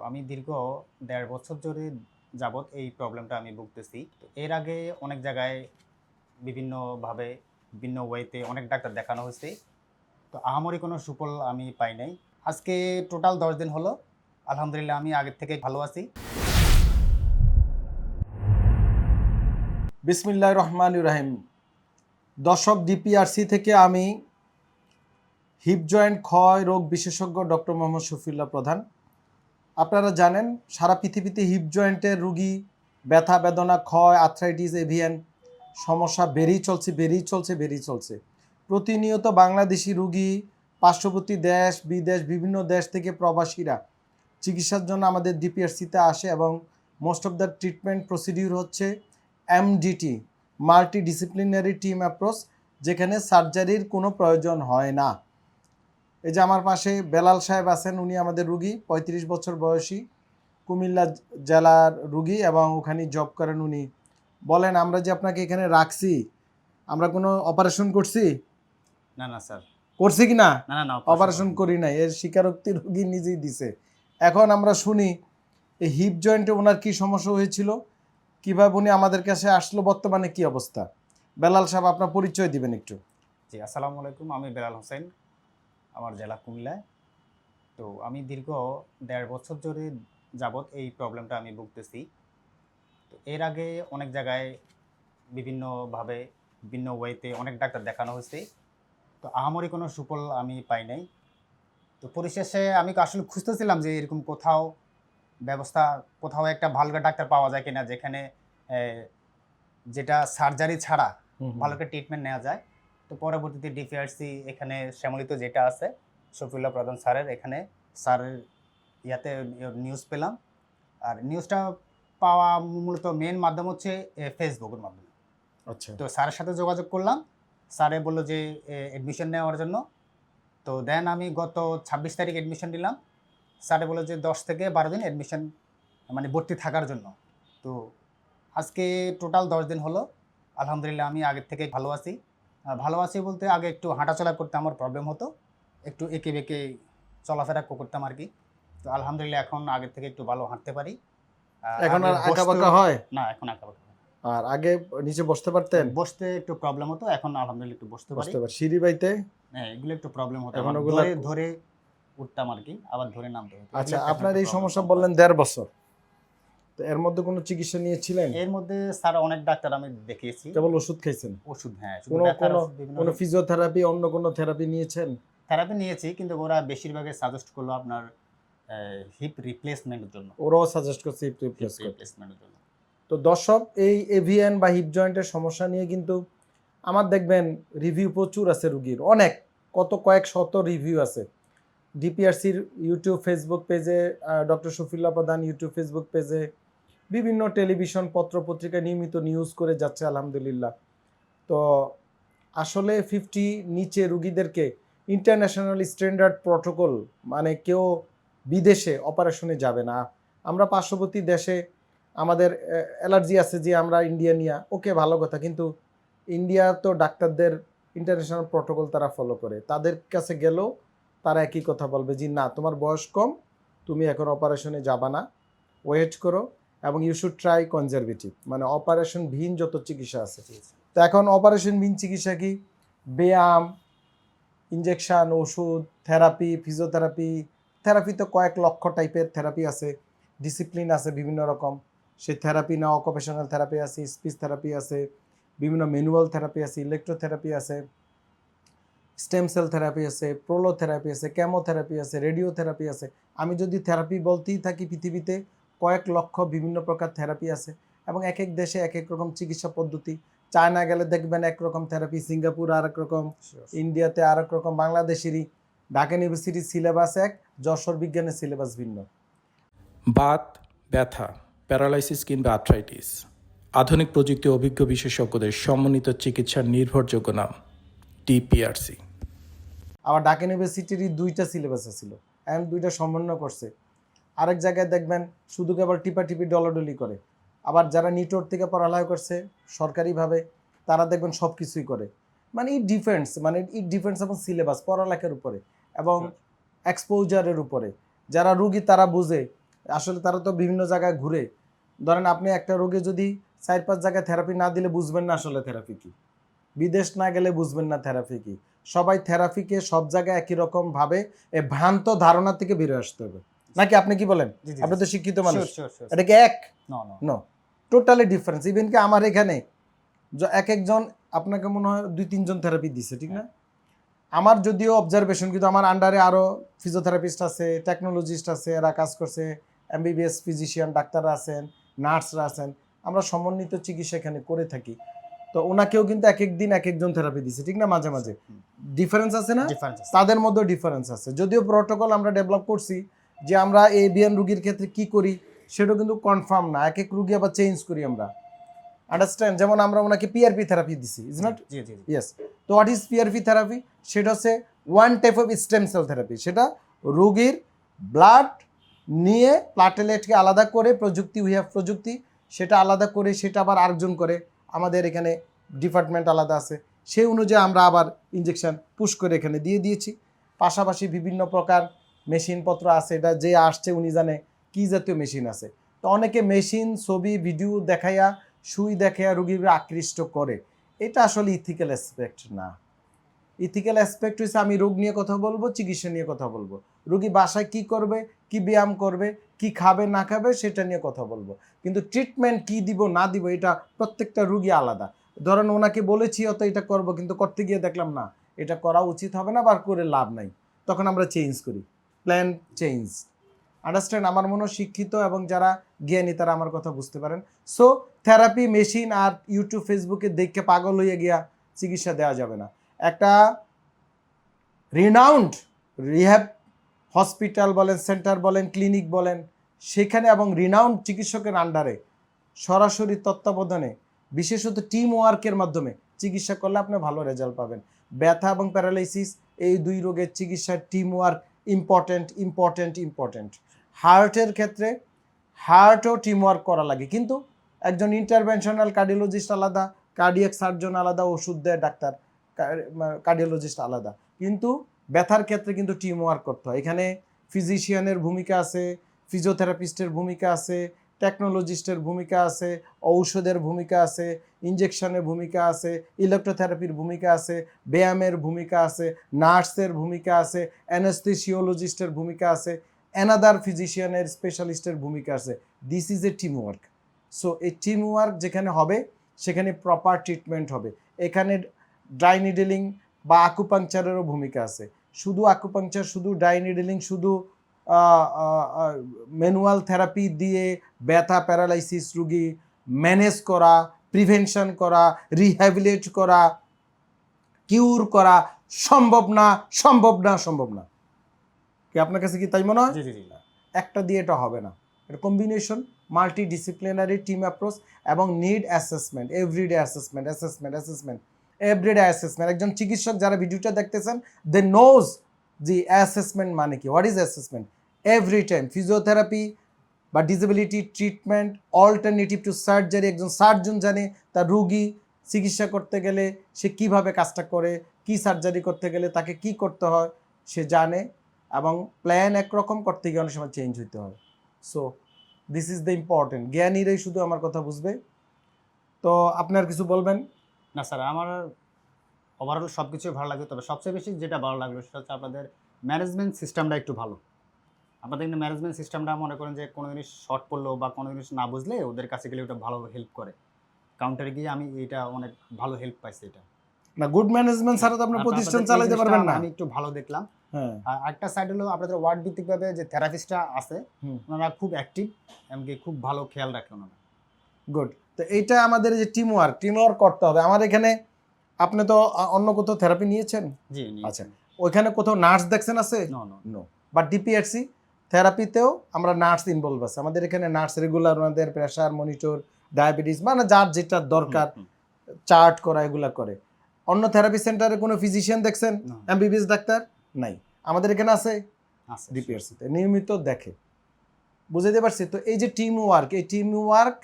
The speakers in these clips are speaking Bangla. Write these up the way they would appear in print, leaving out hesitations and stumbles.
আমি দীর্ঘ ১.৫ বছর ধরে যাবৎ এই প্রবলেমটা আমি ভুগতেছি। তো এর আগে অনেক জায়গায় বিভিন্নভাবে বিভিন্ন ওয়েতে অনেক ডাক্তার দেখানো হয়েছে। তো আহামরি কোনো সুফল আমি পাই নাই। আজকে টোটাল ১০ দিন হলো। আলহামদুলিল্লাহ আমি আগের থেকে ভালো আছি। বিসমিল্লাহির রহমানির রহিম। দর্শক, ডিপিআরসি থেকে আমি হিপ জয়েন্ট ক্ষয় রোগ বিশেষজ্ঞ ডক্টর মোহাম্মদ শফিউল্লাহ প্রধান। আপনারা জানেন সারা পৃথিবীতে হিপ জয়েন্টের রুগী, ব্যথা বেদনা, ক্ষয়, আর্থ্রাইটিস, এভিয়ান সমস্যা বেড়েই চলছে। প্রতিনিয়ত বাংলাদেশি রুগী, পার্শ্ববর্তী দেশ বিদেশ বিভিন্ন দেশ থেকে প্রবাসীরা চিকিৎসার জন্য আমাদের ডিপিআরসিতে আসে এবং most of the treatment procedure হচ্ছে MDT, multi disciplinary team approach, যেখানে সার্জারির কোনো প্রয়োজন হয় না। এই যে আমার পাশে বেলাল সাহেব আছেন, উনি আমাদের রুগী, ৩৫ বছর বয়সী, কুমিল্লা জেলার রুগী এবং ওখানে জব করেন উনি। বলেন, আমরা যে আপনাকে এখানে রাখছি, আমরা কোনো অপারেশন করছি? না, না স্যার। করছি কি না? না, না, না, অপারেশন করি নাই, এর স্বীকারোক্তি রোগী নিজেই দিছে। এখন আমরা শুনি এই হিপ জয়েন্টে ওনার কি সমস্যা হয়েছিল, কিভাবে উনি আমাদের কাছে আসলো, বর্তমানে কি অবস্থা। বেলাল সাহেব, আপনার পরিচয় দিবেন একটু। জি, আসসালামু আলাইকুম। আমি বেলাল হোসেন, আমার জেলা কুমিল্লায়। তো আমি দীর্ঘ ১.৫ বছর ধরে যাবৎ এই প্রবলেমটা আমি ভুগতেছি। তো এর আগে অনেক জায়গায় বিভিন্নভাবে বিভিন্ন ওয়েতে অনেক ডাক্তার দেখানো হয়েছে। তো আহামরি কোনো সুফল আমি পাই নাই। তো পরিশেষে আমি আসলে খুঁজতেছিলাম যে এরকম কোথাও একটা ভালো ডাক্তার পাওয়া যায় কিনা, যেখানে যেটা সার্জারি ছাড়া ভালো একটা ট্রিটমেন্ট নেওয়া যায়। তো পরবর্তীতে ডিপিআরসি এখানে শ্যামলীতে যেটা আছে, শফিউল্লাহ প্রধান স্যারের এখানে স্যারের ইয়াতে নিউজ পেলাম। আর নিউজটা পাওয়া মূলত মেন মাধ্যম হচ্ছে ফেসবুকের মাধ্যমে। আচ্ছা। তো স্যারের সাথে যোগাযোগ করলাম। স্যারে বলল যে অ্যাডমিশন নেওয়ার জন্য। তো দেন আমি গত ২৬ তারিখ অ্যাডমিশন নিলাম। স্যারে বলল যে ১০ থেকে ১২ দিন অ্যাডমিশন মানে ভর্তি থাকার জন্য। তো আজকে টোটাল ১০ দিন হলো। আলহামদুলিল্লাহ আমি আগের থেকে ভালো আছি। ভালো আছি বলতে আগে একটু হাঁটাচলা করতে আমার প্রবলেম হতো। একটু এঁকে বেঁকে চলাফেরা করতাম আরকি। তো আলহামদুলিল্লাহ এখন আগের থেকে একটু ভালো হাঁটতে পারি। এখন আগে আর আঁকা বাঁকা হয়? না, এখন আঁকাবাঁকা হয় না। আর আগে নিচে বসতে পারতেন? বসতে একটু প্রবলেম হতো। এখন আলহামদুলিল্লাহ একটু বসতে পারি। সিঁড়ি বাইতে হ্যাঁ, এগুলো একটু প্রবলেম হতো এখন আমার। ওগুলা ধরে উঠতাম আরকি। আবার ধরে নামতে হতো। আচ্ছা, এগুলো একটু এখন আপনার একটু এই প্রবলেম সমস্যা কম হয়। বললেন ১.৫ বছর, তো এর মধ্যে কোনো চিকিৎসা নিয়েছিলেন? এর মধ্যে স্যার অনেক ডাক্তার আমি দেখিয়েছি। কেবল ওষুধ খাইছেন? ওষুধ, হ্যাঁ, শুধু কোনো ব্যথার কোনো বিভিন্ন কোনো ফিজিওথেরাপি, অন্য কোনো থেরাপি নিয়েছেন? থেরাপি নিয়েছি, কিন্তু ওরা বেশিরভাগই সাজেস্ট করলো আপনার হিপ রিপ্লেসমেন্টের জন্য। ওরাও সাজেস্ট করছে হিপ হিপ রিপ্লেস করতে। রিপ্লেসমেন্টের জন্য। তো দর্শক, এই এভিএন বা হিপ জয়েন্টের সমস্যা নিয়ে কিন্তু আমার দেখবেন রিভিউ প্রচুর আছে রুগীর, অনেক কয়েক শত রিভিউ আছে ডিপিআরসির ইউটিউব ফেসবুক পেজে, ডক্টর শফিউল্লাহ প্রধান ইউটিউব ফেসবুক পেজে, বিভিন্ন টেলিভিশন পত্র পত্রিকা নিয়মিত নিউজ করে যাচ্ছে আলহামদুলিল্লাহ। তো আসলে 50 নিচে রুগীদেরকে ইন্টারন্যাশনাল স্ট্যান্ডার্ড প্রটোকল, মানে কেউ বিদেশে অপারেশনে যাবে না। আমরা পার্শ্ববর্তী দেশে আমাদের অ্যালার্জি আছে যে আমরা ইন্ডিয়া নিয়ে, ওকে ভালো কথা, কিন্তু ইন্ডিয়া তো ডাক্তারদের ইন্টারন্যাশনাল প্রটোকল তারা ফলো করে, তাদের কাছে গেলেও তারা একই কথা বলবে যে না, তোমার বয়স কম, তুমি এখন অপারেশনে যাবা না, ওয়েট করো, এবং ইউ শুড ট্রাই কনজারভেটিভ, মানে অপারেশন ভিন যত চিকিৎসা আছে। তো এখন অপারেশন ভিন চিকিৎসা কি? ব্যায়াম, ইনজেকশন, ওষুধ, থেরাপি, ফিজিওথেরাপি। থেরাপি তো কয়েক লক্ষ টাইপের থেরাপি আছে, ডিসিপ্লিন আছে বিভিন্ন রকম। সেই থেরাপি না, অকুপেশনাল থেরাপি আছে, স্পিচ থেরাপি আছে, বিভিন্ন ম্যানুয়াল থেরাপি আছে, ইলেকট্রোথেরাপি আছে, স্টেম সেল থেরাপি আছে, প্রোলোথেরাপি আছে, কেমোথেরাপি আছে, রেডিওথেরাপি আছে। আমি যদি থেরাপি বলতেই থাকি, পৃথিবীতে কয়েক লক্ষ বিভিন্ন প্রকার থেরাপি আছে এবং এক এক দেশে এক এক রকম চিকিৎসা পদ্ধতি। চায়না গেলে দেখবেন একরকম থেরাপি, সিঙ্গাপুর আর এক রকম, ইন্ডিয়াতে আর এক রকম, বাংলাদেশেরই ঢাকা ইউনিভার্সিটির সিলেবাস এক, যশোর বিজ্ঞানের সিলেবাস ভিন্ন। বাত, ব্যথা, প্যারালাইসিস কিংবা আর্থ্রাইটিস, আধুনিক প্রযুক্তি অভিজ্ঞ বিশেষজ্ঞদের সমন্বিত চিকিৎসার নির্ভরযোগ্য নাম ডিপিআরসি। আবার ঢাকা ইউনিভার্সিটিরই 2টা সিলেবাস ছিল, এখন 2টা সমন্বয় করছে। আরেক জায়গায় দেখবেন শুধু কেবল টিপাটিপি ডলাডলি করে। আবার যারা নিটোর থেকে পড়ালেখা করছে সরকারিভাবে, তারা দেখবেন সব কিছুই করে। মানে ইট ডিফেন্স এবং সিলেবাস, পড়ালেখার উপরে এবং এক্সপোজারের উপরে। যারা রুগী তারা বুঝে আসলে তারা তো বিভিন্ন জায়গায় ঘুরে, ধরেন আপনি একটা রোগে যদি 4-5 জায়গায় থেরাপি না দিলে বুঝবেন না আসলে থেরাপি কি, বিদেশ না গেলে বুঝবেন না থেরাপি কি। সবাই থেরাপিকে সব জায়গায় একই রকম ভাবে এই ভ্রান্ত ধারণা থেকে বেরিয়ে আসতে হবে, নাকি আপনি কি বলেন? জি, জি, আপনি তো শিক্ষিত মানুষ, শিওর। এটা কি এক? No no no, totally difference. Even কি আমার এখানে এক একজন আপনাকে মনে হয় 2-3 জন থেরাপি দিছে, ঠিক না? আমার যদিও অবজারভেশন, কিন্তু আমার আন্ডারে আরো ফিজিওথেরাপিস্ট আছে, টেকনোলজিস্ট আছে, এরা কাজ করছে, এমবিবিএস ফিজিশিয়ান ডাক্তাররা আছেন, নার্সরা আছেন, আমরা সমন্বিত চিকিৎসা এখানে করে থাকি। তো ওনাকেও কিন্তু এক এক দিন এক একজন থেরাপি দিছে, ঠিক না? মাঝে মাঝে ডিফারেন্স আছে না? ডিফারেন্স তাদের মধ্যেও ডিফারেন্স আছে। যদিও প্রোটোকল আমরা ডেভেলপ করছি যে আমরা এভিএন রোগীর ক্ষেত্রে কি করি সেটাও কিন্তু কনফার্ম না, এক এক রোগী আবার চেঞ্জ করি আমরা, আন্ডারস্ট্যান্ড? যেমন আমরা ওনাকে পিআরপি থেরাপি দিছি, is not? G G yes. তো হোয়াট ইজ পিআরপি থেরাপি? সেটা হচ্ছে one type of stem cell therapy. সেটা রোগীর ব্লাড নিয়ে প্লাটেলেটকে আলাদা করে প্রযুক্তি, উই হ্যাভ প্রযুক্তি, সেটা আলাদা করে সেটা আবার আরেকজন করে, আমাদের এখানে ডিপার্টমেন্ট আলাদা আছে, সেই অনুযায়ী আমরা আবার ইঞ্জেকশন পুশ করে এখানে দিয়ে দিয়েছি। পাশাপাশি বিভিন্ন প্রকার মেশিনপত্র আছে, এটা যে আসছে উনি জানে কী জাতীয় মেশিন আছে। তো অনেকে মেশিন, ছবি, ভিডিও দেখাইয়া, সুই দেখাইয়া রোগীরা আকৃষ্ট করে, এটা আসলে ইথিক্যাল অ্যাসপেক্ট না। ইথিক্যাল অ্যাসপেক্ট হচ্ছে আমি রোগ নিয়ে কথা বলবো, চিকিৎসা নিয়ে কথা বলবো, রোগী বাসায় কি করবে, কি ব্যায়াম করবে, কি খাবে না খাবে সেটা নিয়ে কথা বলবো। কিন্তু ট্রিটমেন্ট কি দিব না দিব এটা প্রত্যেকটা রোগী আলাদা। ধরেন ওনাকে বলেছি অত এটা করব, কিন্তু করতে গিয়ে দেখলাম না এটা করা উচিত হবে না বা করে লাভ নাই, তখন আমরা চেঞ্জ করি, প্ল্যান চেঞ্জ। আন্ডারস্ট্যান্ড? আমার মনে হয় শিক্ষিত এবং যারা জ্ঞানী তারা আমার কথা বুঝতে পারেন। সো থেরাপি মেশিন আর ইউটিউব ফেসবুকে দেখে পাগল হয়ে গিয়া চিকিৎসা দেওয়া যাবে না। একটা রিনাউন্ড রিহ্যাব হসপিটাল বলেন, সেন্টার বলেন, ক্লিনিক বলেন, সেখানে এবং রিনাউন্ড চিকিৎসকের আন্ডারে সরাসরি তত্ত্বাবধানে বিশেষত টিম ওয়ার্কের মাধ্যমে চিকিৎসা করলে আপনি ভালো রেজাল্ট পাবেন। ব্যথা এবং প্যারালাইসিস এই দুই রোগের চিকিৎসার টিম ওয়ার্ক ইম্পর্টেন্ট। হার্টের ক্ষেত্রে হার্টও টিম ওয়ার্ক করা লাগে, কিন্তু একজন ইন্টারভেনশনাল কার্ডিওলজিস্ট আলাদা, কার্ডিয়াক সার্জন আলাদা, ওষুধ দেয় ডাক্তার, কার্ডিওলজিস্ট আলাদা। কিন্তু ব্যথার ক্ষেত্রে কিন্তু টিম ওয়ার্ক করতে হয়। এখানে ফিজিশিয়ানের ভূমিকা আছে, ফিজিওথেরাপিস্টের ভূমিকা আছে, টেকনোলজিস্টের ভূমিকা আছে, ঔষধের ভূমিকা আছে, ইঞ্জেকশনের ভূমিকা আছে, ইলেকট্রোথেরাপির ভূমিকা আছে, ব্যায়ামের ভূমিকা আছে, নার্সের ভূমিকা আছে, অ্যানাস্থেসিওলজিস্টের ভূমিকা আছে, অ্যানাদার ফিজিশিয়ানের স্পেশালিস্টের ভূমিকা আছে। This is a team work. So এই টিম ওয়ার্ক যেখানে হবে সেখানে প্রপার ট্রিটমেন্ট হবে। এখানে ড্রাই নিডেলিং বা আকুপাংচারেরও ভূমিকা আছে। শুধু আকুপাংচার, শুধু ড্রাই নিডেলিং, শুধু ম্যানুয়াল থেরাপি দিয়ে ব্যথা প্যারালাইসিস রোগী ম্যানেজ করা, প্রিভেনশন করা, রিহ্যাবিলিট করা, কিউর করা সম্ভব না। কি আপনার কাছে কি তাই মনে হয়? জি জি জি একটা দিয়ে এটা হবে না, এটা combination, multi disciplinary team approach এবং need assessment, everyday assessment. Everyday assessment. একজন চিকিৎসক যারা ভিডিওটা দেখতেছেন, দে নোজ যে অ্যাসেসমেন্ট মানে কি, what is assessment. Every time physiotherapy বা disability treatment alternative to surgery, একজন সার্জন জানে তার রুগী চিকিৎসা করতে গেলে সে কিভাবে কাজটা করে, কি সার্জারি করতে গেলে তাকে কি করতে হয় সে জানে, এবং প্ল্যান একরকম করতে গিয়ে অনেক সময় চেঞ্জ হইতে হয়। So this is the important. জ্ঞানীরাই শুধু আমার কথা বুঝবে। তো আপনার কিছু বলবেন? না স্যার, আমার ওভারঅল সব কিছুই ভালো লাগে, তবে সবচেয়ে বেশি যেটা ভালো লাগলো সেটা হচ্ছে আপনাদের ম্যানেজমেন্ট সিস্টেমটা একটু ভালো। আপনাদের কিন্তু ম্যানেজমেন্ট সিস্টেমটা মনে করেন যে কোনো জিনিস শর্ট পড়লো বা কোনো জিনিস না বুঝলে ওদের কাছে গেলে ওটা ভালো হেল্প করে। কাউন্টারে গিয়ে আমি এটা অনেক ভালো হেল্প পাইছি এটা। না, গুড ম্যানেজমেন্ট ছাড়া তো আপনি প্রতিষ্ঠান চালাতে পারবেন না। আমি একটু ভালো দেখলাম। হ্যাঁ, আর একটা সাইড হলো আপনাদের ওয়ার্ড ভিত্তিকভাবে যে থেরাপিস্টরা আছে ওনারা খুব অ্যাক্টিভ, এমনকি খুব ভালো খেয়াল রাখে ওনারা। গুড। তো এইটা আমাদের যে টিম ওয়ার্ক করতে হবে। আমার এখানে আপনি তো অন্য কোথাও থেরাপি নিয়েছেন? জি আচ্ছা, ওইখানে কোথাও নার্স দেখছেন আছে? No no no. But DPRC থেরাপিতেও আমরা নার্স ইনভলভ আছে। আমাদের এখানে নার্স রেগুলার ওনাদের প্রেশার মনিটর, ডায়াবেটিস, মানে যার যেটা দরকার চার্ট করা এগুলা করে। অন্য থেরাপি সেন্টারে কোনো ফিজিশিয়ান দেখছেন? এমবিবিএস ডাক্তার নাই। আমাদের এখানে আছে ডিপিআরসিতে নিয়মিত দেখে। বুঝাইতে পারছি তো? এই যে টিম ওয়ার্ক, এই টিম ওয়ার্ক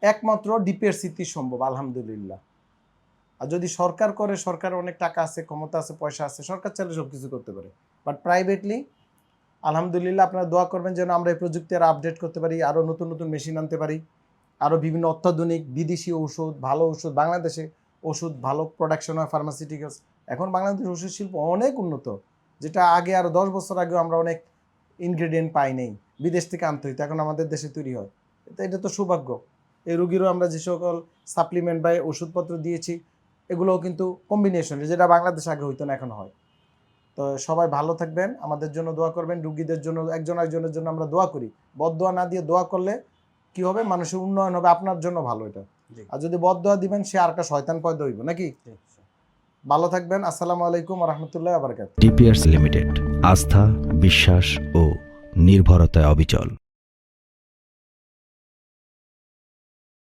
একমাত্র ডিপিআরসিতে সম্ভব, আলহামদুলিল্লাহ। আর যদি সরকার করে, সরকার অনেক টাকা আছে, ক্ষমতা আছে, পয়সা আছে, সরকার চাইলে সব কিছু করতে পারে। বাট প্রাইভেটলি আলহামদুলিল্লাহ আপনারা দোয়া করবেন যেন আমরা এই প্রযুক্তি আরো আপডেট করতে পারি, আরো নতুন নতুন মেশিন আনতে পারি, আরো বিভিন্ন অত্যাধুনিক বিদেশি ওষুধ, ভালো ওষুধ, বাংলাদেশে ওষুধ ভালো প্রোডাকশন হয় ফার্মাসিউটিক্যালস। এখন বাংলাদেশের ওষুধ শিল্প অনেক উন্নত, যেটা আগে আরো 10 বছর আগে আমরা অনেক ইনগ্রেডিয়েন্ট পাই নেই, বিদেশ থেকে আনতে হইতো, এখন আমাদের দেশে তৈরি হয়। এটা তো সৌভাগ্য। এই রুগীরও আমরা যে সকল সাপ্লিমেন্ট বা ওষুধপত্র দিয়েছি এগুলোও কিন্তু কম্বিনেশন, যেটা বাংলাদেশে আগে হইতো না, এখন হয়। তো সবাই ভালো থাকবেন, আমাদের জন্য দোয়া করবেন, রুগীদের জন্য একজন একজনের জন্য আমরা দোয়া করি। বদদোয়া না দিয়ে দোয়া করলে কি হবে, মানুষের উন্নয়ন হবে, আপনার জন্য ভালো এটা। জি। আর যদি বদদোয়া দিবেন সে আর একটা শয়তান পয়দা হইব নাকি। জি। ভালো থাকবেন, আসসালামু আলাইকুম ওয়া রাহমাতুল্লাহি ওয়া বারাকাতুহু। ডিপিআরসি লিমিটেড, আস্থা, বিশ্বাস ও নির্ভরতায় অবিচল।